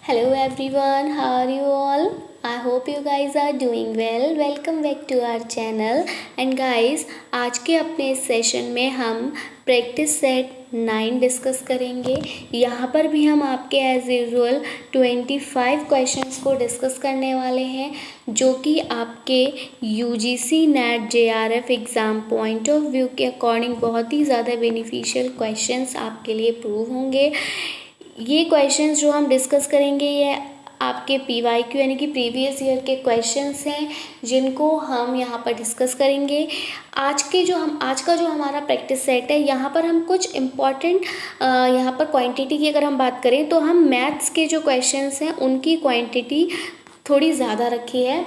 Hello everyone, how are you all? I hope you guys are doing well. Welcome back to our channel. And guys, आज के अपने इस session में हम practice set 9 discuss करेंगे। यहाँ पर भी हम आपके एज यूजुअल 25 क्वेश्चंस को डिस्कस करने वाले हैं, जो कि आपके UGC net JRF exam point of view के अकॉर्डिंग बहुत ही ज़्यादा बेनिफिशियल क्वेश्चंस आपके लिए प्रूव होंगे। ये क्वेश्चंस जो हम डिस्कस करेंगे ये आपके PYQ यानी कि प्रीवियस ईयर के क्वेश्चंस हैं, जिनको हम यहाँ पर डिस्कस करेंगे। आज का जो हमारा प्रैक्टिस सेट है, यहाँ पर हम कुछ इम्पॉर्टेंट यहाँ पर क्वांटिटी की अगर हम बात करें तो हम मैथ्स के जो क्वेश्चंस हैं उनकी क्वांटिटी थोड़ी ज़्यादा रखी है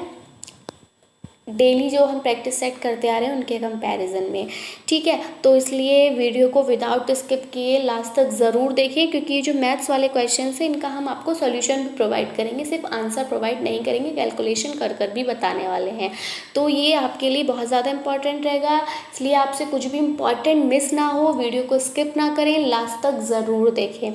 डेली जो हम प्रैक्टिस सेट करते आ रहे हैं उनके कंपैरिजन में। ठीक है, तो इसलिए वीडियो को विदाउट स्किप किए लास्ट तक ज़रूर देखें, क्योंकि ये जो मैथ्स वाले क्वेश्चन हैं इनका हम आपको सॉल्यूशन भी प्रोवाइड करेंगे, सिर्फ आंसर प्रोवाइड नहीं करेंगे, कैलकुलेशन कर भी बताने वाले हैं। तो ये आपके लिए बहुत ज़्यादा इंपॉर्टेंट रहेगा, इसलिए आपसे कुछ भी इम्पॉर्टेंट मिस ना हो, वीडियो को स्किप ना करें, लास्ट तक ज़रूर देखें।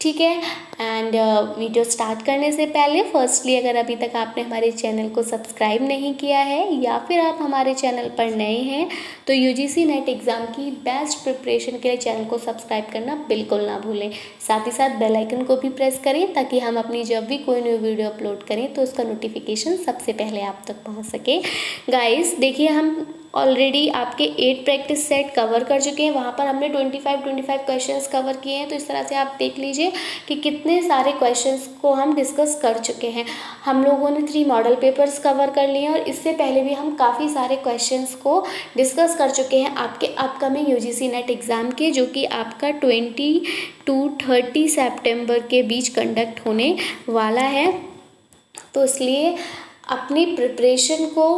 ठीक है, एंड वीडियो स्टार्ट करने से पहले फर्स्टली अगर अभी तक आपने हमारे चैनल को सब्सक्राइब नहीं किया है या फिर आप हमारे चैनल पर नए हैं तो यूजीसी नेट एग्ज़ाम की बेस्ट प्रिपरेशन के लिए चैनल को सब्सक्राइब करना बिल्कुल ना भूलें। साथ ही साथ बेल आइकन को भी प्रेस करें ताकि हम अपनी जब भी कोई न्यू वीडियो अपलोड करें तो उसका नोटिफिकेशन सबसे पहले आप तक पहुँच सके। गाइस देखिए, हम ऑलरेडी आपके 8 प्रैक्टिस सेट कवर कर चुके हैं, वहाँ पर हमने 25 क्वेश्चंस कवर किए हैं। तो इस तरह से आप देख लीजिए कि कितने सारे क्वेश्चंस को हम डिस्कस कर चुके हैं। हम लोगों ने 3 मॉडल पेपर्स कवर कर लिए हैं और इससे पहले भी हम काफ़ी सारे क्वेश्चंस को डिस्कस कर चुके हैं आपके अपकमिंग यूजीसी नेट एग्ज़ाम के, जो कि आपका 20 to 30 सितंबर के बीच कंडक्ट होने वाला है। तो इसलिए अपनी प्रिपरेशन को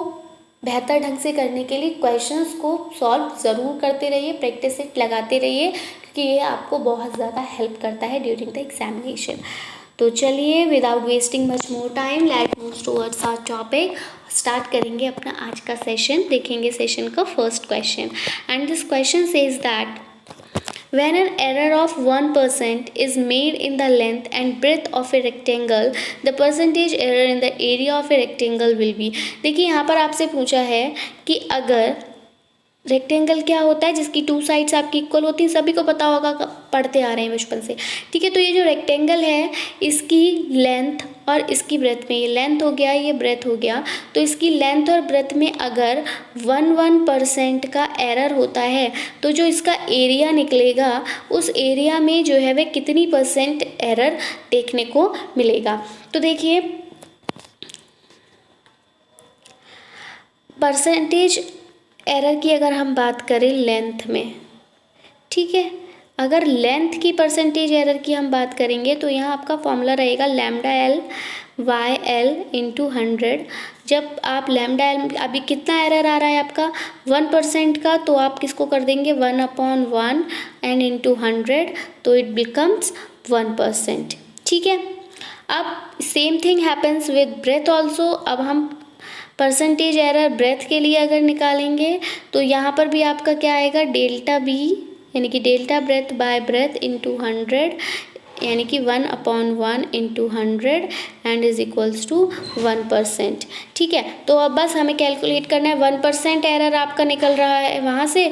बेहतर ढंग से करने के लिए क्वेश्चंस को सॉल्व ज़रूर करते रहिए, प्रैक्टिस सेट लगाते रहिए, क्योंकि ये आपको बहुत ज़्यादा हेल्प करता है ड्यूरिंग द एग्जामिनेशन। तो चलिए without wasting much more time let's move towards our topic. Start करेंगे अपना आज का सेशन। देखेंगे सेशन का first question, and this question says that when an error of 1% is made in the length and breadth of a rectangle, the percentage error in the area of a rectangle will be। देखिए यहाँ पर आपसे पूछा है कि अगर rectangle क्या होता है जिसकी 2 साइड्स आपकी इक्वल होती हैं, सभी को पता होगा, पढ़ते आ रहे हैं बचपन से। ठीक है, तो ये जो रेक्टेंगल है इसकी लेंथ और इसकी ब्रेथ में, ये लेंथ हो गया, ये ब्रेथ हो गया, तो इसकी लेंथ और ब्रेथ में अगर 1% का एरर होता है तो जो इसका एरिया निकलेगा उस एरिया में जो है वह कितनी % एरर देखने को मिलेगा। तो देखिए परसेंटेज एरर की अगर हम बात करें लेंथ में, ठीक है, अगर लेंथ की परसेंटेज एरर की हम बात करेंगे तो यहाँ आपका फॉर्मूला रहेगा λL/L × 100। जब आप λL, अभी कितना एरर आ रहा है आपका 1% का, तो आप किसको कर देंगे 1/1 एंड × 100, तो इट बिकम्स 1%। ठीक है, अब same thing happens with breath also. अब हम परसेंटेज एरर ब्रेथ के लिए अगर निकालेंगे तो यहाँ पर भी आपका क्या आएगा ΔB, यानी कि डेल्टा ब्रेथ बाय ब्रेथ × 100, यानी कि 1/1 × 100 एंड इज इक्वल्स टू 1%। ठीक है, तो अब बस हमें कैलकुलेट करना है 1% एरर आपका निकल रहा है वहाँ से,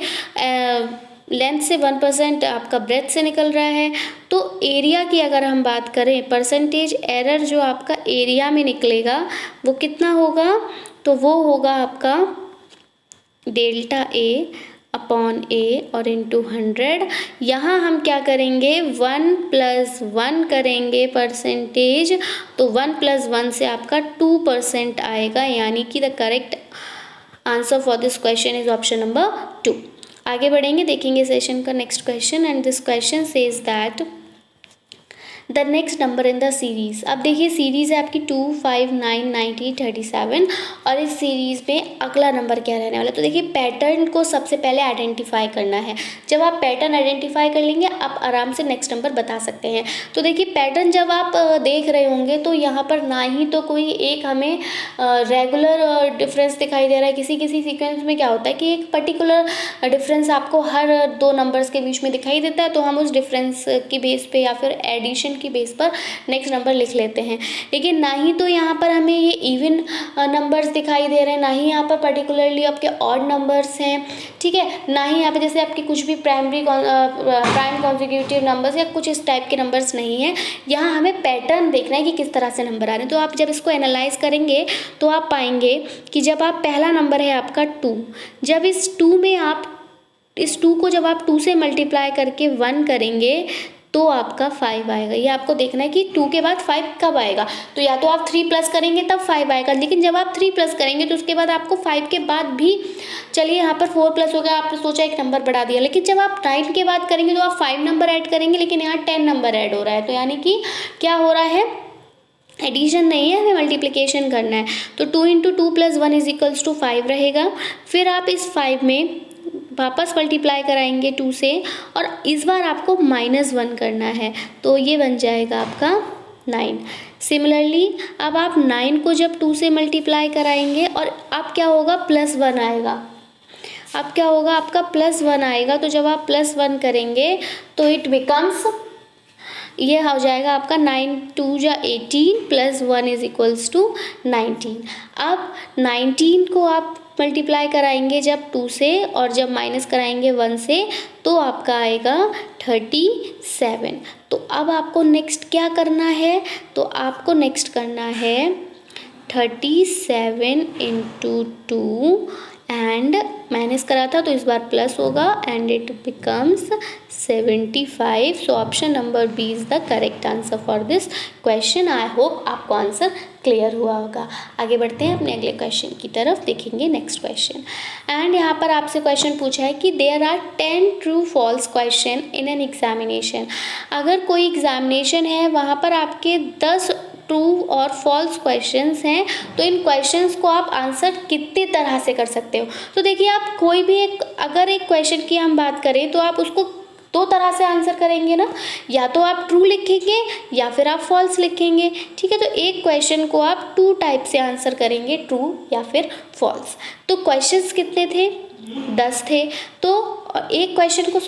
लेंथ से 1% आपका ब्रेथ से निकल रहा है। तो एरिया की अगर हम बात करें, परसेंटेज एरर जो आपका एरिया में निकलेगा वो कितना होगा, तो वो होगा आपका ΔA/A और × 100। यहाँ हम क्या करेंगे 1+1 करेंगे परसेंटेज, तो 1+1 से आपका 2% आएगा, यानी कि the correct answer for this question is option number 2। आगे बढ़ेंगे, देखेंगे सेशन का next question, and this question says that the next number in the series. अब देखिए सीरीज़ है आपकी 2, 5, 9, 90, 37, और इस सीरीज़ में अगला नंबर क्या रहने वाला है। तो देखिए पैटर्न को सबसे पहले आइडेंटिफाई करना है। जब आप पैटर्न आइडेंटिफाई कर लेंगे आप आराम से नेक्स्ट नंबर बता सकते हैं। तो देखिए पैटर्न जब आप देख रहे होंगे तो यहाँ पर ना ही तो कोई एक हमें रेगुलर डिफरेंस दिखाई दे रहा है। किसी किसी सीक्वेंस में क्या होता है कि एक पर्टिकुलर डिफरेंस आपको हर 2 नंबर्स के बीच में दिखाई देता है, तो हम उस डिफरेंस की बेस पे या फिर एडिशन की बेस पर नेक्स्ट नंबर लिख लेते हैं। लेकिन ना ही तो यहाँ पर हमें ये इवन नंबर्स दिखाई दे रहे हैं, ना ही यहाँ पर पर्टिकुलरली आपके ऑड नंबर्स हैं, ठीक है, ना ही यहाँ पे जैसे आपके कुछ भी प्राइम कॉन्जिक्यूटिव नंबर्स या कुछ इस टाइप के नंबर्स नहीं हैं। यहाँ हमें पैटर्न देखना है कि किस तरह से नंबर आ रहे हैं। तो आप जब इसको एनालाइज करेंगे तो आप पाएंगे कि जब आप पहला नंबर है आपका 2, जब इस 2 में आप इस 2 को जब आप 2 से मल्टीप्लाई करके 1 करेंगे तो आपका 5 आएगा। ये आपको देखना है कि 2 के बाद 5 कब आएगा। तो या तो आप 3 प्लस करेंगे तब 5 आएगा, लेकिन जब आप 3 प्लस करेंगे तो उसके बाद आपको 5 के बाद भी, चलिए यहाँ पर 4 प्लस हो गया, आपने सोचा एक नंबर बढ़ा दिया, लेकिन जब आप 9 के बाद करेंगे तो आप 5 नंबर ऐड करेंगे, लेकिन यहाँ 10 नंबर ऐड हो रहा है। तो यानी कि क्या हो रहा है, एडिशन नहीं है, हमें मल्टीप्लिकेशन करना है। तो 2 × 2 + 1 = 5 रहेगा। फिर आप इस 5 में वापस मल्टीप्लाई कराएंगे 2 से, और इस बार आपको -1 करना है, तो ये बन जाएगा आपका 9। सिमिलरली अब आप 9 को जब 2 से मल्टीप्लाई कराएंगे और अब क्या होगा, +1 आएगा। अब क्या होगा, आपका +1 आएगा। तो जब आप +1 करेंगे तो इट बिकम्स, ये हो जाएगा आपका 9 × 2 = 18 + 1 = 19। अब 19 को आप मल्टीप्लाई कराएंगे जब 2 से और जब माइनस कराएंगे 1 से तो आपका आएगा 37। तो अब आपको नेक्स्ट क्या करना है, तो आपको नेक्स्ट करना है 37 × 2 एंड माइनस करा था तो इस बार प्लस होगा and it becomes 75। So option number B is the correct answer for this question. I hope आपको आंसर क्लियर हुआ होगा। आगे बढ़ते हैं अपने अगले क्वेश्चन की तरफ, देखेंगे नेक्स्ट क्वेश्चन। एंड यहाँ पर आपसे क्वेश्चन पूछा है कि there are 10 true false question in an examination. अगर कोई एग्जामिनेशन है वहाँ पर आपके 10 ट्रू और फॉल्स क्वेश्चंस हैं, तो इन क्वेश्चंस को आप आंसर कितनी तरह से कर सकते हो। तो देखिए, आप कोई भी अगर एक क्वेश्चन की हम बात करें तो आप उसको 2 तरह से आंसर करेंगे ना, या तो आप ट्रू लिखेंगे या फिर आप फॉल्स लिखेंगे, ठीक है। तो एक क्वेश्चन को आप 2 टाइप से आंसर करेंगे, ट्रू या फिर फॉल्स। तो क्वेश्चंस कितने थे, 10 थे। तो एक क्वेश्चन को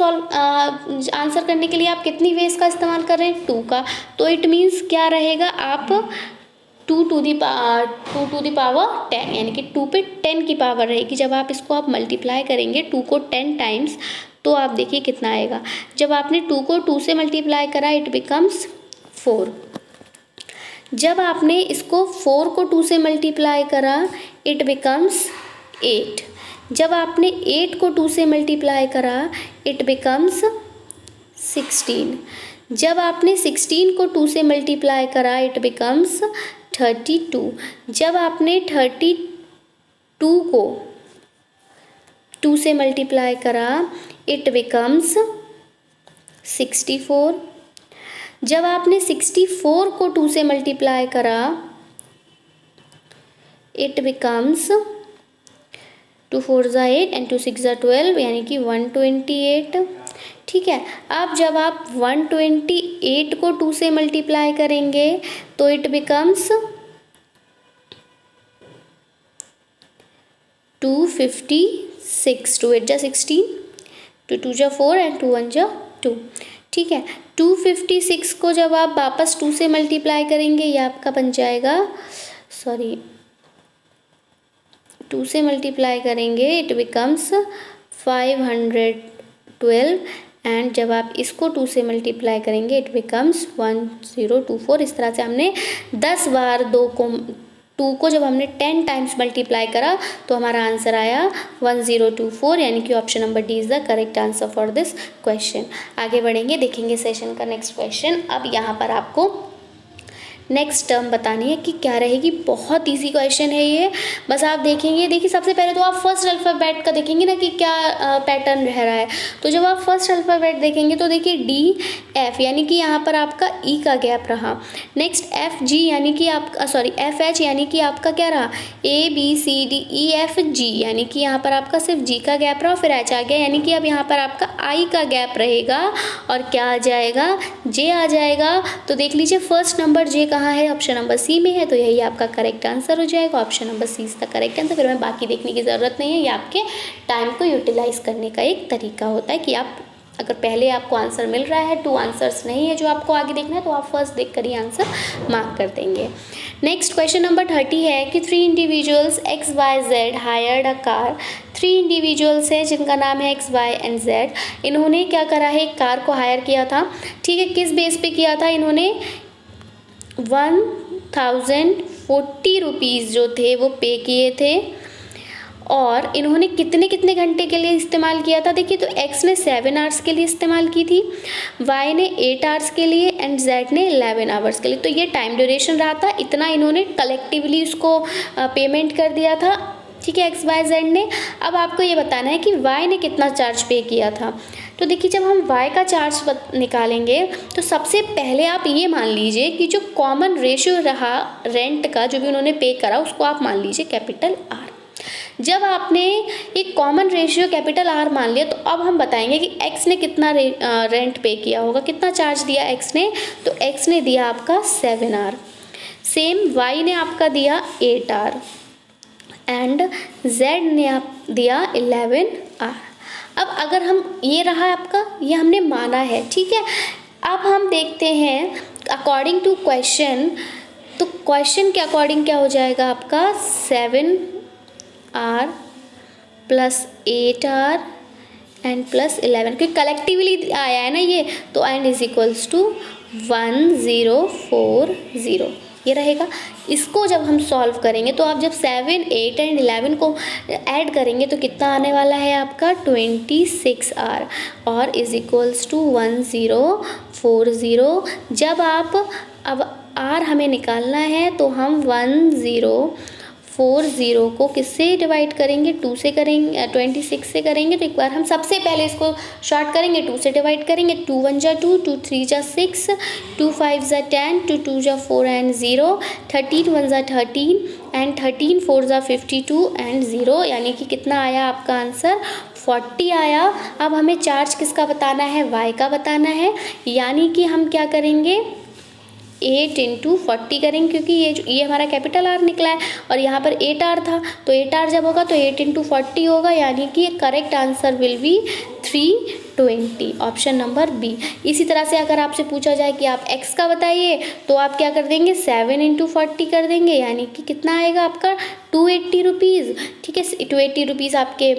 आंसर करने के लिए आप कितनी वेज का इस्तेमाल कर रहे हैं, 2 का। तो इट मीन्स क्या रहेगा, आप 2 to the power 10, यानी कि 2 पे 10 की पावर रहेगी। जब आप इसको आप मल्टीप्लाई करेंगे 2 को 10 टाइम्स तो आप देखिए कितना आएगा। जब आपने 2 को 2 से मल्टीप्लाई करा इट बिकम्स 4। जब आपने इसको 4 को 2 से मल्टीप्लाई करा इट बिकम्स 8। जब आपने 8 को 2 से मल्टीप्लाई करा इट बिकम्स 16। जब आपने 16 को 2 से मल्टीप्लाई करा इट बिकम्स 32। जब आपने 32 को 2 से मल्टीप्लाई करा इट बिकम्स 64। जब आपने 64 को 2 से मल्टीप्लाई करा इट बिकम्स 2 4 = 8 and 2 6 = 12, यानी कि 128, ठीक है। अब जब आप 128 को 2 से मल्टीप्लाई करेंगे तो इट बिकम्स 256। 2 8 = 16, 2 2 = 4 and 2 1 = 2, ठीक है। 256 को जब आप वापस 2 से मल्टीप्लाई करेंगे ये आपका बन जाएगा, 2 से मल्टीप्लाई करेंगे इट बिकम्स 512 एंड जब आप इसको 2 से मल्टीप्लाई करेंगे इट बिकम्स 1024। इस तरह से हमने 10 बार 2 को जब हमने 10 टाइम्स मल्टीप्लाई करा तो हमारा आंसर आया 1024, यानी कि option number D is the correct answer for this question. आगे बढ़ेंगे, देखेंगे सेशन का नेक्स्ट क्वेश्चन। अब यहाँ पर आपको नेक्स्ट टर्म बतानी है कि क्या रहेगी। बहुत इजी क्वेश्चन है ये, बस आप देखेंगे। देखिए, सबसे पहले तो आप फर्स्ट अल्फ़ाबेट का देखेंगे ना कि क्या पैटर्न रह रहा है। तो जब आप फर्स्ट अल्फ़ाबेट देखेंगे तो देखिए DF, यानी कि यहाँ पर आपका E का गैप रहा। नेक्स्ट FG, यानी कि आपका FH, यानी कि आपका क्या रहा, ABCDEFG, यानी कि यहाँ पर आपका सिर्फ G का गैप रहा, फिर H आ गया, यानी कि अब यहाँ पर आपका I का गैप रहेगा और क्या आ जाएगा, J आ जाएगा। तो देख लीजिए फर्स्ट नंबर J कहाँ है, ऑप्शन नंबर सी में है, तो यही आपका करेक्ट आंसर हो जाएगा। Option number C is the correct answer. फिर हमें बाकी देखने की ज़रूरत नहीं है, ये आपके टाइम को यूटिलाइज करने का एक तरीका होता है कि आप अगर पहले आपको आंसर मिल रहा है, 2 आंसर्स नहीं है जो आपको आगे देखना है, तो आप फर्स्ट देख कर ही आंसर मार्क कर देंगे। नेक्स्ट क्वेश्चन नंबर 30 है कि 3 individuals X Y Z hired a car. 3 individuals हैं जिनका नाम है एक्स वाई एंड जेड। इन्होंने क्या करा है, एक कार को हायर किया था। ठीक है, किस बेस पे किया था, इन्होंने 1040 रुपीज़ जो थे वो पे किए थे, और इन्होंने कितने कितने घंटे के लिए इस्तेमाल किया था। देखिए, तो एक्स ने 7 आवर्स के लिए इस्तेमाल की थी, वाई ने 8 आवर्स के लिए एंड जेड ने 11 आवर्स के लिए। तो ये टाइम ड्यूरेशन रहा था, इतना इन्होंने कलेक्टिवली उसको पेमेंट कर दिया था। ठीक है, एक्स वाई जेड ने। अब आपको ये बताना है कि वाई ने कितना चार्ज पे किया था। तो देखिए, जब हम वाई का चार्ज निकालेंगे तो सबसे पहले आप ये मान लीजिए कि जो कॉमन रेशियो रहा रेंट का, जो भी उन्होंने पे करा, उसको आप मान लीजिए कैपिटल आर। जब आपने एक कॉमन रेशियो कैपिटल आर मान लिया, तो अब हम बताएंगे कि एक्स ने कितना रेंट पे किया होगा, कितना चार्ज दिया एक्स ने। तो एक्स ने दिया आपका 7 आर, सेम वाई ने आपका दिया 8 आर एंड जेड ने आप दिया 11 आर। अब अगर हम, ये रहा आपका, ये हमने माना है। ठीक है, अब हम देखते हैं अकॉर्डिंग टू क्वेश्चन, तो क्वेश्चन के अकॉर्डिंग क्या हो जाएगा आपका, 7 R plus 8 R and plus 11, क्योंकि कलेक्टिवली आया है ना ये, तो एंड इज इक्वल्स टू 1040 ये रहेगा। इसको जब हम सॉल्व करेंगे तो आप जब 7, 8 एंड 11 को ऐड करेंगे तो कितना आने वाला है आपका 26 आर और इज इक्वल्स टू 1040। जब आप, अब आर हमें निकालना है तो हम 1040 को किससे डिवाइड करेंगे, 2 से करेंगे, 26 से करेंगे। तो एक बार हम सबसे पहले इसको शॉर्ट करेंगे, 2 से डिवाइड करेंगे। 2 1 जा 2, 2 3 जा 6, 2 5 जा 10, 2 2 जा 4 एंड 0, 13 1 जा 13 एंड 13 4 जा 52 एंड 0, यानी कि कितना आया आपका आंसर 40 आया। अब हमें चार्ज किसका बताना है, वाई का बताना है, यानी कि हम क्या करेंगे 8 × 40 करेंगे, क्योंकि ये हमारा कैपिटल आर निकला है और यहाँ पर 8 आर था, तो 8 आर जब होगा तो 8 × 40 होगा, यानी कि correct answer will be 320, option number B. इसी तरह से अगर आपसे पूछा जाए कि आप x का बताइए, तो आप क्या कर देंगे 7 × 40 कर देंगे, यानी कि कितना आएगा आपका 280 रुपीज़। ठीक है, 280 रुपीज़ आपके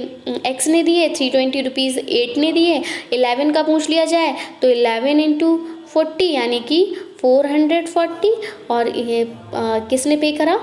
x ने दिए, 320 रुपीज़ 8 ने दिए। 11 का पूछ लिया जाए तो 11 × 40 यानी कि 440, और ये किसने पे करा,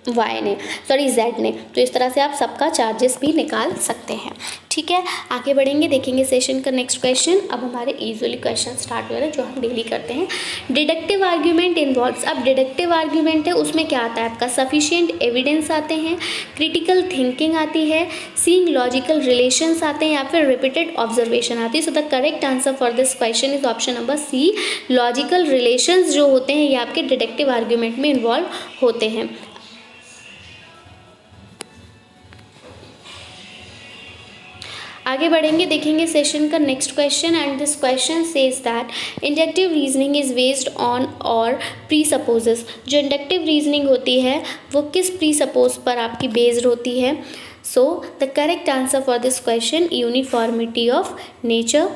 वाई ने, सॉरी जेड ने। तो इस तरह से आप सबका चार्जेस भी निकाल सकते हैं। ठीक है, आगे बढ़ेंगे, देखेंगे सेशन का नेक्स्ट क्वेश्चन। अब हमारे यूजुअली क्वेश्चन स्टार्ट हो रहे हैं जो हम डेली करते हैं। डिडक्टिव आर्ग्यूमेंट इन्वॉल्व्स, अब डिडक्टिव आर्ग्यूमेंट है, उसमें क्या आता है आपका सफिशिएंट एविडेंस आते हैं, क्रिटिकल थिंकिंग आती है, सीइंग लॉजिकल रिलेशंस आते हैं, या फिर रिपीटेड ऑब्जर्वेशन आती है। So the correct answer for this question is option number C, logical relations जो होते हैं ये आपके डिडक्टिव आर्ग्यूमेंट में इन्वॉल्व होते हैं। आगे बढ़ेंगे, देखेंगे सेशन का next question and this question says that inductive reasoning is based on और प्री सपोजेस। जो इंडक्टिव रीजनिंग होती है वो किस प्री सपोज पर आपकी बेस्ड होती है। So the correct answer for this question uniformity of nature.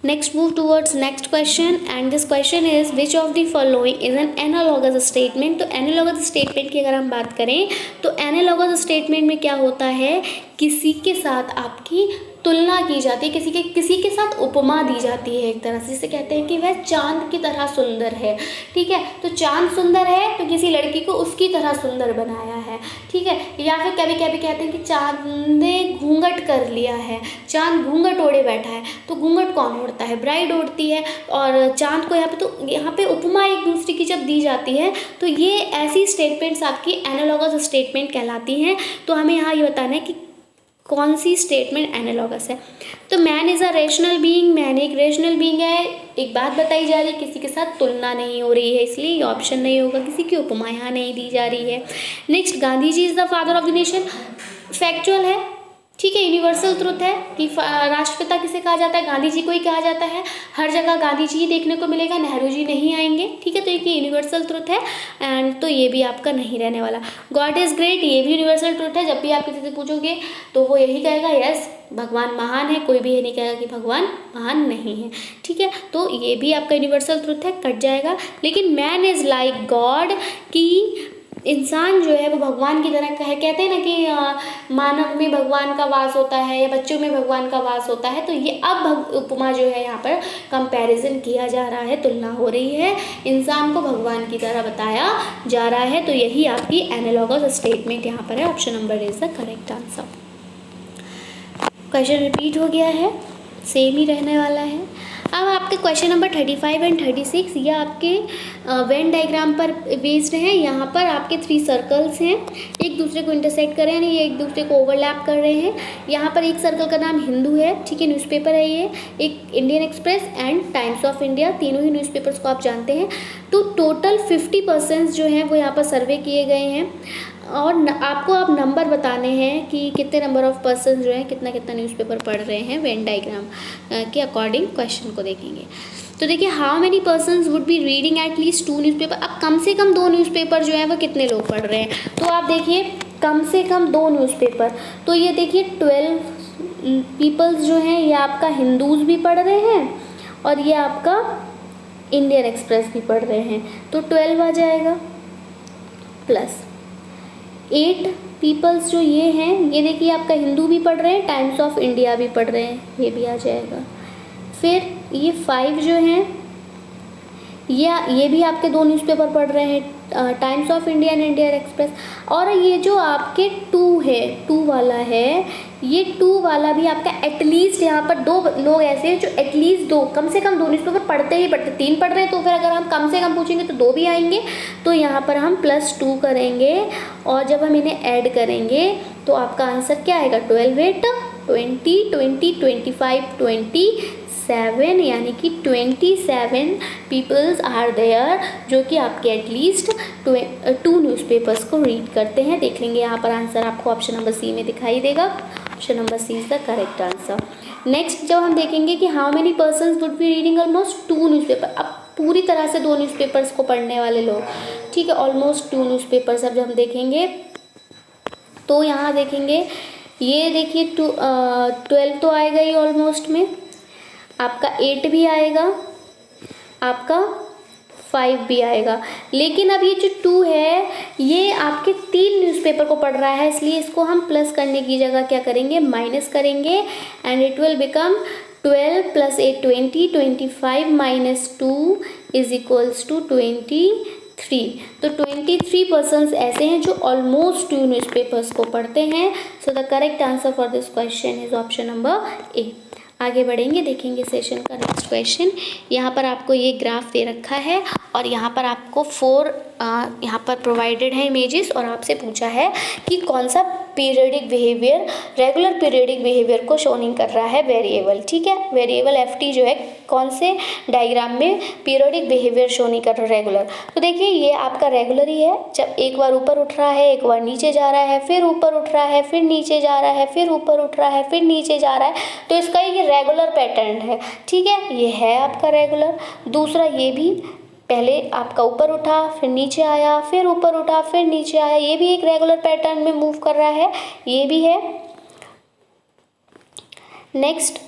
Next move towards next question and this question is which of the following is an analogous statement। तो analogous statement की अगर हम बात करें तो analogous statement में क्या होता है, किसी के साथ आपकी तुलना की जाती है, किसी के साथ उपमा दी जाती है एक तरह से, जिसे कहते हैं कि वह चांद की तरह सुंदर है। ठीक है, तो चांद सुंदर है तो किसी लड़की को उसकी तरह सुंदर बनाया है। ठीक है, या फिर कभी कभी कहते हैं कि चांद ने घूंघट कर लिया है, चांद घूंघट ओढ़े बैठा है। तो घूंघट कौन ओढ़ता है, ब्राइड ओढ़ती है, और चांद को यहाँ पे, तो यहाँ पे उपमा एक दूसरे की जब दी जाती है तो ये ऐसी स्टेटमेंट्स आपकी एनालॉगस स्टेटमेंट कहलाती हैं। तो हमें यहाँ ये बताना है कि कौन सी स्टेटमेंट एनालॉगस है। तो man is a rational being, man एक रेशनल बीइंग है, एक बात बताई जा रही है, किसी के साथ तुलना नहीं हो रही है, इसलिए ये ऑप्शन नहीं होगा, किसी की उपमा यहाँ नहीं दी जा रही है। Next, Gandhi ji is the father of the nation, factual है। ठीक है, यूनिवर्सल ट्रुथ है कि राष्ट्रपिता किसे कहा जाता है, गांधी जी को ही कहा जाता है, हर जगह गांधी जी ही देखने को मिलेगा, नेहरू जी नहीं आएंगे। ठीक है, तो ये यूनिवर्सल ट्रुथ है एंड तो ये भी आपका नहीं रहने वाला। गॉड इज़ ग्रेट, ये भी यूनिवर्सल ट्रुथ है, जब भी आप किसी से पूछोगे तो वो यही कहेगा यस भगवान महान है, कोई भी ये नहीं कहेगा कि भगवान महान नहीं है। ठीक है, तो ये भी आपका यूनिवर्सल ट्रुथ है, कट जाएगा। लेकिन मैन इज़ लाइक गॉड, कि इंसान जो है वो भगवान की तरह का है। कहते हैं ना कि मानव में भगवान का वास होता है या बच्चों में भगवान का वास होता है, तो ये अब उपमा जो है यहाँ पर कंपैरिजन किया जा रहा है, तुलना हो रही है, इंसान को भगवान की तरह बताया जा रहा है। तो यही आपकी एनालॉगस स्टेटमेंट यहाँ पर है। Option number is the correct answer. Question repeat हो गया है, सेम ही रहने वाला है। अब आपके क्वेश्चन नंबर 35 एंड 36 ये आपके वेन डायग्राम पर बेस्ड हैं। यहाँ पर आपके 3 सर्कल्स हैं, एक दूसरे को इंटरसेक्ट कर रहे हैं, ये एक दूसरे को ओवरलैप कर रहे हैं। यहाँ पर एक सर्कल का नाम हिंदू है, ठीक है, न्यूज़पेपर है ये, एक Indian express and times of India, तीनों ही न्यूज़पेपर्स को आप जानते हैं। तो टोटल 50% जो हैं वो यहाँ पर सर्वे किए गए हैं और आपको अब नंबर बताने हैं कि कितने नंबर ऑफ पर्सन जो है कितना कितना न्यूज़पेपर पढ़ रहे हैं। वेन डायग्राम के अकॉर्डिंग क्वेश्चन को देखेंगे। तो देखिए, how many persons would be reading at least 2 newspaper. अब कम से कम 2 न्यूज़पेपर जो है वो कितने लोग पढ़ रहे हैं, तो आप देखिए कम से कम 2 न्यूज़पेपर, तो ये देखिए 12 पीपल्स जो हैं ये आपका हिंदूज़ भी पढ़ रहे हैं और ये आपका इंडियन एक्सप्रेस भी पढ़ रहे हैं, तो 12 आ जाएगा, प्लस 8 पीपल्स जो ये हैं ये देखिए आपका हिंदू भी पढ़ रहे हैं, टाइम्स ऑफ इंडिया भी पढ़ रहे हैं, ये भी आ जाएगा। फिर ये 5 जो हैं ये भी आपके 2 न्यूज़पेपर पढ़ रहे हैं, times of India and Indian express. और ये जो आपके 2 है, 2 वाला है, ये 2 वाला भी आपका एटलीस्ट यहाँ पर 2 लोग ऐसे हैं जो एटलीस्ट 2 कम से कम 2 न्यूज़पेपर पढ़ते ही पढ़ते, 3 पढ़ रहे हैं तो फिर अगर हम कम से कम पूछेंगे तो 2 भी आएंगे, तो यहाँ पर हम +2 करेंगे और जब हम इन्हें ऐड करेंगे तो आपका आंसर क्या आएगा, 12 8 20 20 25 27, यानी कि 27 पीपल्स आर देयर जो कि आपके एटलीस्ट 2 न्यूज़पेपर्स को रीड करते हैं। देख लेंगे यहाँ पर आंसर आपको ऑप्शन नंबर सी में दिखाई देगा। Option number C is the correct answer. Next जब हम देखेंगे कि how many persons would be reading almost 2 newspaper, अब पूरी तरह से 2 न्यूज़पेपर्स को पढ़ने वाले लोग, ठीक है, ऑलमोस्ट 2 न्यूज़पेपर्स। अब जब हम देखेंगे तो यहाँ देखेंगे ये देखिए 12 तो आएगा ही ऑलमोस्ट में, आपका 8 भी आएगा, आपका 5 भी आएगा। लेकिन अब ये जो 2 है ये आपके 3 न्यूज़पेपर को पढ़ रहा है, इसलिए इसको हम प्लस करने की जगह क्या करेंगे, माइनस करेंगे एंड इट विल बिकम 12 + 8 20, 25 - 2 = 23। तो 23 पर्सन्स ऐसे हैं जो ऑलमोस्ट 2 न्यूज़पेपर्स को पढ़ते हैं। सो the correct answer for this question is option number A. आगे बढ़ेंगे, देखेंगे सेशन का नेक्स्ट क्वेश्चन। यहाँ पर आपको ये ग्राफ दे रखा है और यहाँ पर आपको 4 यहाँ पर प्रोवाइडेड है इमेजेस और आपसे पूछा है कि कौन सा periodic behaviour regular periodic behaviour को शो नहीं कर रहा है वेरिएबल, ठीक है, वेरिएबल ft जो है कौन से डायग्राम में पीरियडिक बिहेवियर शो नहीं कर रहा रेगुलर। तो देखिए ये आपका रेगुलर ही है, जब एक बार ऊपर उठ रहा है, एक बार नीचे जा रहा है, फिर ऊपर उठ रहा है, फिर नीचे जा रहा है, फिर ऊपर उठ रहा है, फिर नीचे जा रहा है, तो इसका ये रेगुलर पैटर्न है, ठीक है, ये है आपका रेगुलर। दूसरा ये भी पहले आपका ऊपर उठा, फिर नीचे आया, फिर ऊपर उठा, फिर नीचे आया, ये भी एक रेगुलर पैटर्न में मूव कर रहा है, ये भी है। नेक्स्ट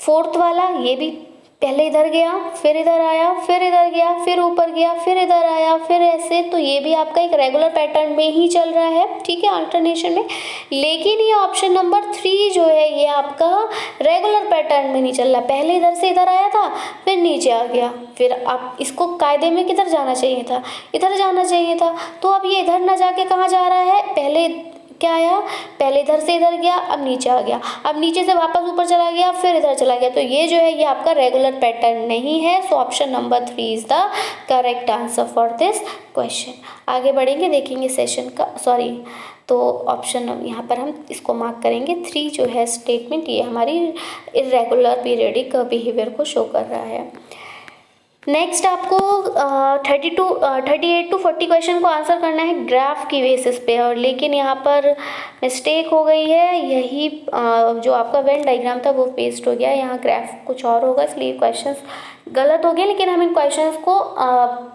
4th वाला, ये भी पहले इधर गया, फिर इधर आया, फिर इधर गया, फिर ऊपर गया, फिर इधर आया, फिर ऐसे, तो ये भी आपका एक रेगुलर पैटर्न में ही चल रहा है, ठीक है, अल्टरनेशन में। लेकिन ये ऑप्शन नंबर 3 जो है ये आपका रेगुलर पैटर्न में नहीं चल रहा, पहले इधर से इधर आया था, फिर नीचे आ गया, फिर अब इसको कायदे में किधर जाना चाहिए था, इधर जाना चाहिए था, तो अब ये इधर ना जाके कहाँ जा रहा है, पहले क्या आया, पहले इधर से इधर गया, अब नीचे आ गया, अब नीचे से वापस ऊपर चला गया, फिर इधर चला गया, तो ये जो है ये आपका रेगुलर पैटर्न नहीं है। सो option number 3 is the correct answer for this question. आगे बढ़ेंगे, देखेंगे सेशन का, तो ऑप्शन यहाँ पर हम इसको मार्क करेंगे 3 जो है स्टेटमेंट, ये हमारी इर्रेगुलर पीरियडिक बिहेवियर को शो कर रहा है। नेक्स्ट आपको 38 to 40 क्वेश्चन को आंसर करना है ग्राफ की बेसिस पे, और लेकिन यहाँ पर मिस्टेक हो गई है, यही जो आपका वेन डायग्राम था वो पेस्ट हो गया, यहाँ ग्राफ कुछ और होगा, इसलिए क्वेश्चंस गलत हो गए। लेकिन हम इन क्वेश्चंस को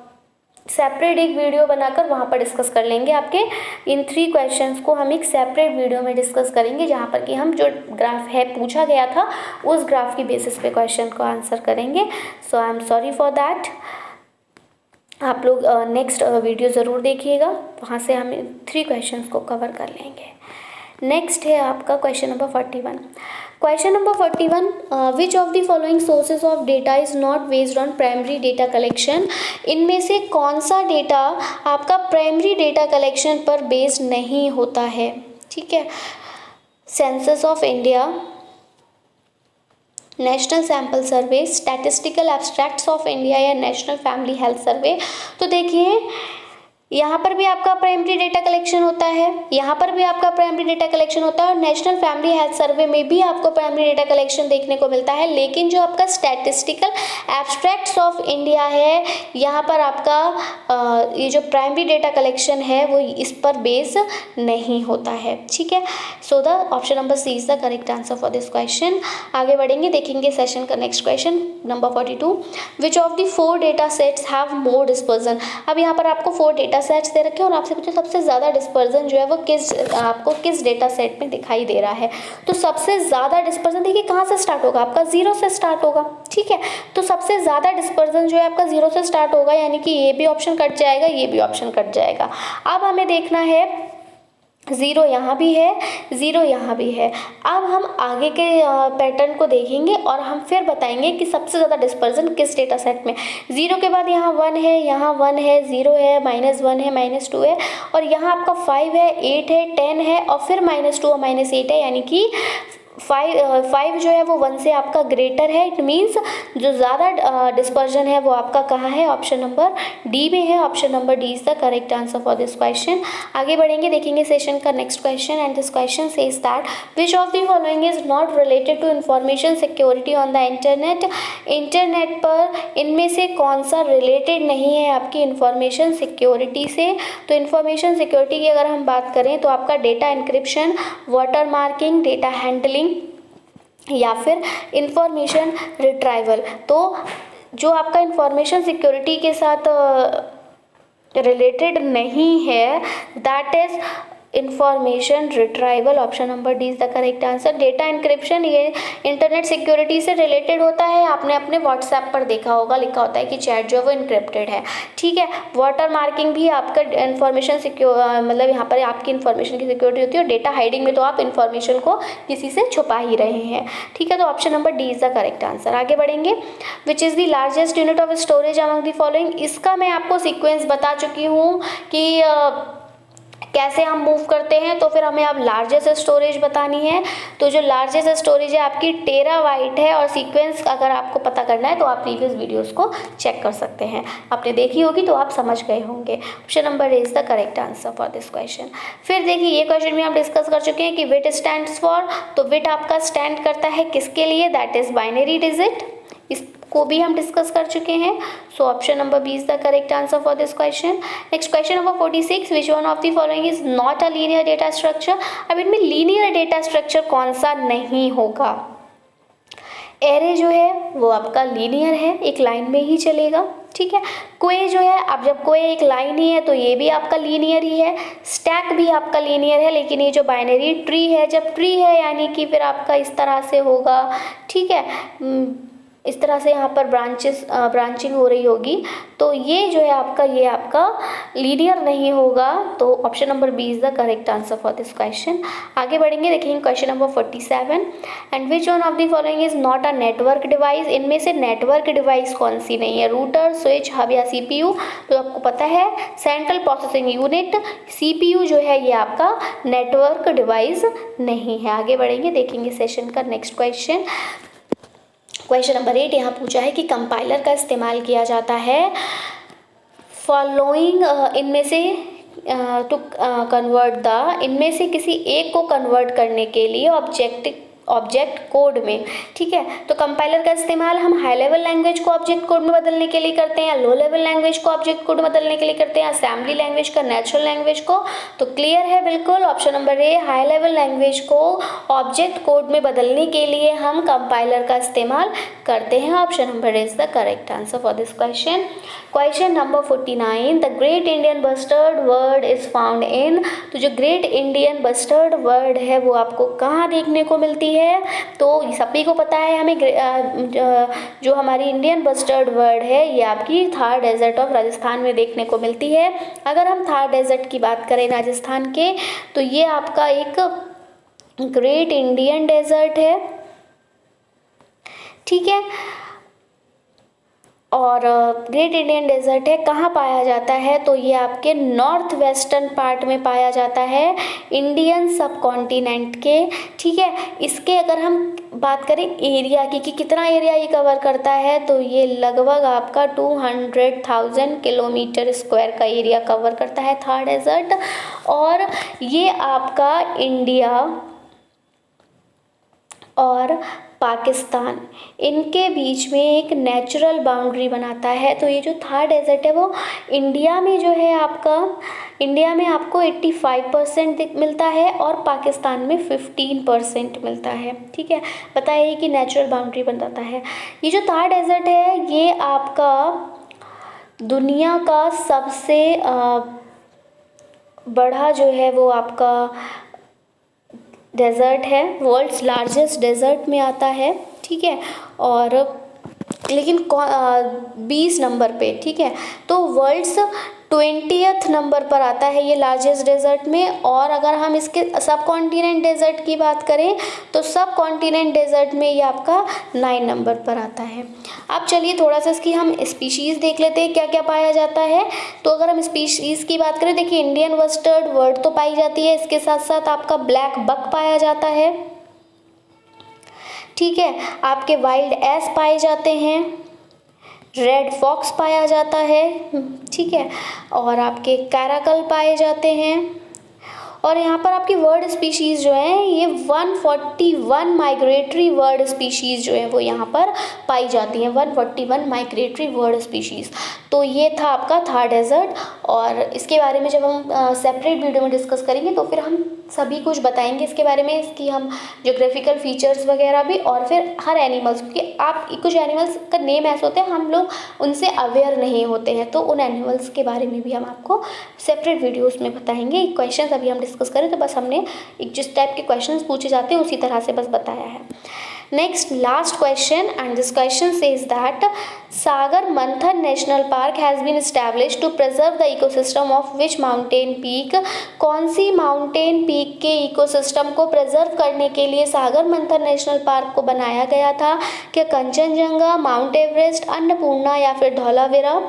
सेपरेट एक वीडियो बनाकर वहाँ पर डिस्कस कर लेंगे। आपके इन 3 क्वेश्चंस को हम एक सेपरेट वीडियो में डिस्कस करेंगे, जहाँ पर कि हम जो ग्राफ है पूछा गया था उस ग्राफ की बेसिस पे क्वेश्चन को आंसर करेंगे। So I am sorry for that. आप लोग नेक्स्ट वीडियो ज़रूर देखिएगा, वहाँ से हम 3 क्वेश्चंस को कवर कर लेंगे। नेक्स्ट है आपका question number 41। Question number 41, which of the following sources of data is not based on primary data collection. इनमें से कौन सा डेटा आपका प्राइमरी डेटा कलेक्शन पर बेस्ड नहीं होता है। ठीक है, census of India, national sample survey, statistical abstracts of India या नेशनल फैमिली हेल्थ सर्वे। तो देखिए यहाँ पर भी आपका प्राइमरी डेटा कलेक्शन होता है, यहाँ पर भी आपका प्राइमरी डेटा कलेक्शन होता है, और नेशनल फैमिली हेल्थ सर्वे में भी आपको प्राइमरी डेटा कलेक्शन देखने को मिलता है। लेकिन जो आपका स्टैटिस्टिकल एब्स्ट्रैक्ट्स ऑफ इंडिया है, यहाँ पर आपका ये जो प्राइमरी डेटा कलेक्शन है वो इस पर बेस नहीं होता है। ठीक है, so the option number C is the correct answer for this question. आगे बढ़ेंगे, देखेंगे सेशन का next question number 42। Which of the 4 data sets have more dispersion. अब यहाँ पर आपको 4 डेटा सेट्स दे रखे हैं और आपसे पूछे सबसे ज़्यादा डिस्पर्जन जो है वो आपको किस डेटा सेट में दिखाई दे रहा है। तो सबसे ज़्यादा डिस्पर्जन देखिए कहाँ से स्टार्ट होगा, आपका 0 से स्टार्ट होगा। ठीक है, तो सबसे ज़्यादा डिस्पर्जन जो है आपका 0 से स्टार्ट होगा, यानी कि ये भी ऑप्शन कट जाएगा, ये भी ऑप्शन कट जाएगा। अब हमें देखना है 0 यहाँ भी है, 0 यहाँ भी है। अब हम आगे के पैटर्न को देखेंगे और हम फिर बताएंगे कि सबसे ज़्यादा डिस्पर्जन किस डेटा सेट में। 0 के बाद यहाँ 1 है, यहाँ 1 है, 0 है, -1 है, -2 है, और यहाँ आपका 5 है, 8 है, 10 है, और फिर -2 और -8 है, यानी कि 5 जो है वो 1 से आपका ग्रेटर है। इट मीन्स जो ज़्यादा डिस्पर्जन है वो आपका कहाँ है, ऑप्शन नंबर डी में है। Option number D is the correct answer for this question. आगे बढ़ेंगे, देखेंगे सेशन का next question, and this question says that which of the following is not related to information security on the internet. Internet पर इनमें से कौन सा related नहीं है आपकी इंफॉर्मेशन सिक्योरिटी से। तो इंफॉर्मेशन सिक्योरिटी की अगर हम बात करें तो आपका data encryption, water marking, data handling या फिर इंफॉर्मेशन रिट्राइवल। तो जो आपका इंफॉर्मेशन सिक्योरिटी के साथ रिलेटेड नहीं है, that is information retrieval. Option number D is the correct answer. Data encryption ये इंटरनेट सिक्योरिटी से रिलेटेड होता है। आपने अपने व्हाट्सएप पर देखा होगा, लिखा होता है कि चैट जो है वो इंक्रिप्टेड है। ठीक है, वाटर मार्किंग भी आपका इंफॉर्मेशन मतलब यहाँ पर आपकी इंफॉर्मेशन की सिक्योरिटी होती है, और डेटा हाइडिंग में तो आप इंफॉर्मेशन को किसी से छुपा ही रहे हैं। ठीक है, तो option number D is the correct answer. आगे बढ़ेंगे, which is the largest unit of storage among the following. इसका मैं आपको सीक्वेंस बता चुकी हूँ कि कैसे हम मूव करते हैं। तो फिर हमें अब लार्जेस्ट स्टोरेज बतानी है। तो जो लार्जेस्ट स्टोरेज है आपकी टेराबाइट है, और सीक्वेंस अगर आपको पता करना है तो आप प्रीवियस वीडियोस को चेक कर सकते हैं, आपने देखी होगी तो आप समझ गए होंगे। Option number is the correct answer for this question. फिर देखिए ये क्वेश्चन भी हम डिस्कस कर चुके हैं कि विट स्टैंड्स फॉर। तो विट आपका स्टैंड करता है किसके लिए, दैट इज बाइनरी डिजिट। इसको भी हम डिस्कस कर चुके हैं। So option number B is the correct answer for this question. Next question number 46, which one of the following is not a linear data structure. अब इनमें लीनियर डेटा स्ट्रक्चर कौन सा नहीं होगा। एरे जो है वो आपका लीनियर है, एक लाइन में ही चलेगा। ठीक है, क्वे जो है, अब जब क्वे एक लाइन ही है तो ये भी आपका लीनियर ही है। स्टैक भी आपका लीनियर है, लेकिन ये जो बाइनरी ट्री है, जब ट्री है यानी कि फिर आपका इस तरह से होगा। ठीक है, इस तरह से यहाँ पर ब्रांचिंग हो रही होगी, तो ये जो है आपका, ये आपका लीनियर नहीं होगा। तो option number B is the correct answer for this question. आगे बढ़ेंगे, देखेंगे question number 47, and which one of the following is not a network device. इनमें से नेटवर्क डिवाइस कौन सी नहीं है, रूटर, स्विच, हब या सीपीयू। तो आपको पता है सेंट्रल प्रोसेसिंग यूनिट, सीपीयू जो है ये आपका नेटवर्क डिवाइस नहीं है। आगे बढ़ेंगे, देखेंगे सेशन का नेक्स्ट क्वेश्चन। क्वेश्चन नंबर 8 यहाँ पूछा है कि कंपाइलर का इस्तेमाल किया जाता है फॉलोइंग इनमें से टू कन्वर्ट द, इनमें से किसी एक को कन्वर्ट करने के लिए ऑब्जेक्ट कोड में। ठीक है, तो कंपाइलर का इस्तेमाल हम हाई लेवल लैंग्वेज को ऑब्जेक्ट कोड में बदलने के लिए करते हैं, या लो लेवल लैंग्वेज को ऑब्जेक्ट कोड में बदलने के लिए करते हैं, असेंबली लैंग्वेज का नेचुरल लैंग्वेज को। तो क्लियर है बिल्कुल, option number A, high level language को ऑब्जेक्ट कोड में बदलने के लिए हम कंपाइलर का इस्तेमाल करते हैं। Option number A is the correct answer for this question. Question number 49, the great Indian bustard word is found in. तो जो ग्रेट इंडियन बस्टर्ड वर्ड है वो आपको कहाँ देखने को मिलती है? तो सभी को पता है हमें जो हमारी इंडियन बस्टर्ड वर्ड है ये आपकी थार डेजर्ट ऑफ राजस्थान में देखने को मिलती है। अगर हम थार डेजर्ट की बात करें राजस्थान के, तो ये आपका एक ग्रेट इंडियन डेजर्ट है। ठीक है, और ग्रेट इंडियन डेजर्ट है, कहाँ पाया जाता है? तो ये आपके नॉर्थ वेस्टर्न पार्ट में पाया जाता है, इंडियन सब कॉन्टिनेंट के। ठीक है, इसके अगर हम बात करें एरिया की कि कितना एरिया ये कवर करता है, तो ये लगभग आपका 200,000 किलोमीटर स्क्वायर का एरिया कवर करता है थार डेजर्ट। और ये आपका इंडिया और पाकिस्तान इनके बीच में एक नेचुरल बाउंड्री बनाता है। तो ये जो थार डेजर्ट है वो इंडिया में जो है आपका, इंडिया में आपको 85% मिलता है और पाकिस्तान में 15% मिलता है। ठीक है, बताइए कि नेचुरल बाउंड्री बनाता है। ये जो थार डेजर्ट है ये आपका दुनिया का सबसे बड़ा जो है वो आपका डेजर्ट है, वर्ल्ड्स लार्जेस्ट डेजर्ट में आता है। ठीक है, और लेकिन 20 नंबर पे। ठीक है, तो वर्ल्ड्स 20th नंबर पर आता है ये लार्जेस्ट डेजर्ट में। और अगर हम इसके सब कॉन्टिनेंट डेजर्ट की बात करें तो सब कॉन्टिनेंट डेजर्ट में ये आपका 9 नंबर पर आता है। अब चलिए थोड़ा सा इसकी हम स्पीशीज़ देख लेते हैं क्या क्या पाया जाता है। तो अगर हम स्पीशीज़ की बात करें, देखिए इंडियन बस्टर्ड वर्ड तो पाई जाती है, इसके साथ साथ आपका ब्लैक बक पाया जाता है। ठीक है, आपके वाइल्ड एस पाए जाते हैं, रेड फॉक्स पाया जाता है। ठीक है, और आपके कैराकल पाए जाते हैं। और यहाँ पर आपकी वर्ड स्पीशीज़ जो हैं ये 141 माइग्रेटरी वर्ड स्पीशीज़ जो है वो यहाँ पर पाई जाती हैं, 141 माइग्रेटरी वर्ड स्पीशीज़। तो ये था आपका थार डेजर्ट, और इसके बारे में जब हम सेपरेट वीडियो में डिस्कस करेंगे तो फिर हम सभी कुछ बताएंगे इसके बारे में, इसकी हम जोग्राफिकल फीचर्स वगैरह भी, और फिर हर एनिमल्स, क्योंकि आप कुछ एनिमल्स का नेम ऐसे होते हैं हम लोग उनसे अवेयर नहीं होते हैं, तो उन एनिमल्स के बारे में भी हम आपको सेपरेट वीडियोस में बताएंगे। क्वेश्चन अभी हम डिस्कस करें तो बस हमने एक जिस टाइप के क्वेश्चंस पूछे जाते हैं उसी तरह से बस बताया है। Next last question, and this question says that Sagar Manthan national park has been established to preserve the ecosystem of which mountain peak. कौन सी माउंटेन पीक के इकोसिस्टम को प्रिजर्व करने के लिए सागर मंथन नेशनल पार्क को बनाया गया था? क्या कंचनजंगा, माउंट एवरेस्ट, अन्नपूर्णा या फिर धौलावीरा?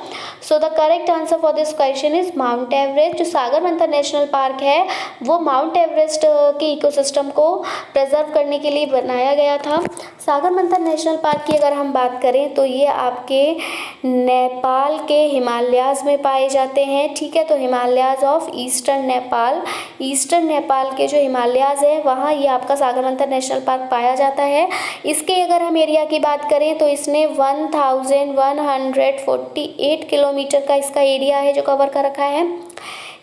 सो the correct answer for this question is mount Everest. जो सागर मंथन नेशनल पार्क है वो माउंट एवरेस्ट के इकोसिस्टम को प्रिजर्व करने के लिए बनाया गया था। सागर मंथन नेशनल पार्क की अगर हम बात करें तो ये आपके नेपाल के हिमालयाज़ में पाए जाते हैं। ठीक है, तो Himalayas of eastern Nepal, eastern Nepal के जो हिमालयाज़ हैं वहाँ ये आपका सागर मंथन नेशनल पार्क पाया जाता है। इसके अगर हम एरिया की बात करें तो इसने 1148 किलोमीटर का इसका एरिया है जो कवर कर रखा है।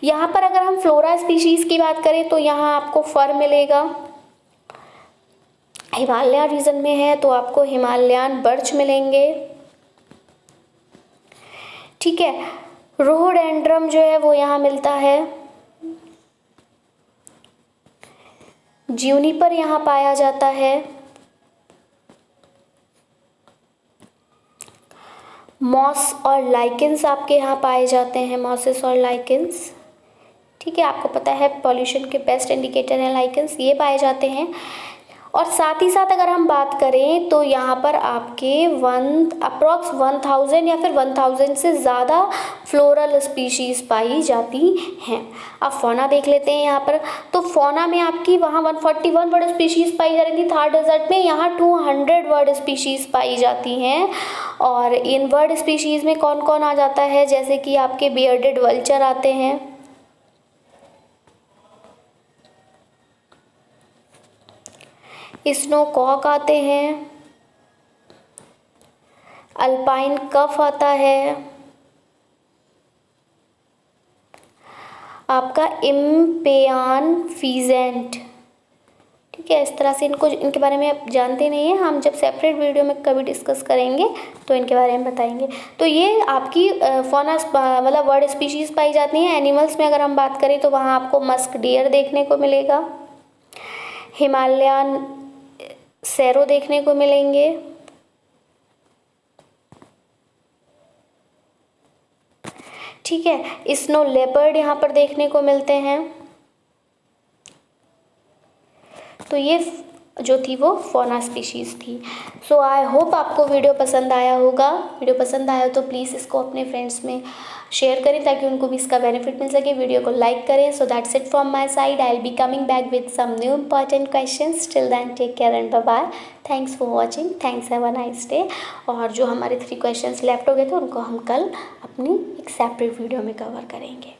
यहाँ पर अगर हम फ्लोरा स्पीशीज़ की बात करें तो यहाँ आपको फर मिलेगा, हिमालय रीजन में है तो आपको हिमालयन बर्च मिलेंगे। ठीक है, रोडोडेंड्रम जो है वो यहाँ मिलता है, ज्यूनिपर यहाँ पाया जाता है, मॉस और लाइकेंस आपके यहाँ पाए जाते हैं, मॉसेस और लाइकेंस। ठीक है, आपको पता है पॉल्यूशन के बेस्ट इंडिकेटर हैं लाइकेंस, ये पाए जाते हैं। और साथ ही साथ अगर हम बात करें तो यहाँ पर आपके अप्रॉक्स 1000 या फिर 1000 से ज़्यादा फ्लोरल स्पीशीज़ पाई जाती हैं। अब फौना देख लेते हैं यहाँ पर। तो फौना में आपकी वहाँ 141 वर्ड स्पीशीज़ पाई जा रही थी थार डेजर्ट में, यहाँ 200 वर्ड स्पीशीज़ पाई जाती हैं। और इन वर्ड स्पीशीज़ में कौन कौन आ जाता है, जैसे कि आपके बियर्डेड वल्चर आते हैं, स्नो कॉक आते हैं, अल्पाइन कफ आता है, आपका इम्पेयान फीजेंट। ठीक है, इस तरह से इनके बारे में आप जानते नहीं हैं, हम जब सेपरेट वीडियो में कभी डिस्कस करेंगे तो इनके बारे में बताएंगे। तो ये आपकी फौना मतलब बर्ड स्पीशीज़ पाई जाती हैं। एनिमल्स में अगर हम बात करें तो वहाँ आपको मस्क डियर देखने को मिलेगा, हिमालयन सैरो देखने को मिलेंगे, ठीक है, स्नो लेपर्ड यहाँ पर देखने को मिलते हैं। तो ये जो थी वो फौना स्पीशीज़ थी। सो आई होप आपको वीडियो पसंद आया होगा। वीडियो पसंद आया तो प्लीज़ इसको अपने फ्रेंड्स में शेयर करें ताकि उनको भी इसका बेनिफिट मिल सके। वीडियो को लाइक करें। So that's it from my side. I will be coming back with some new important questions. Till then take care and bye bye. Thanks for watching. Thanks, have a nice day. और जो हमारे 3 questions left हो गए थे उनको हम कल अपनी एक सेपरेट वीडियो में कवर करेंगे।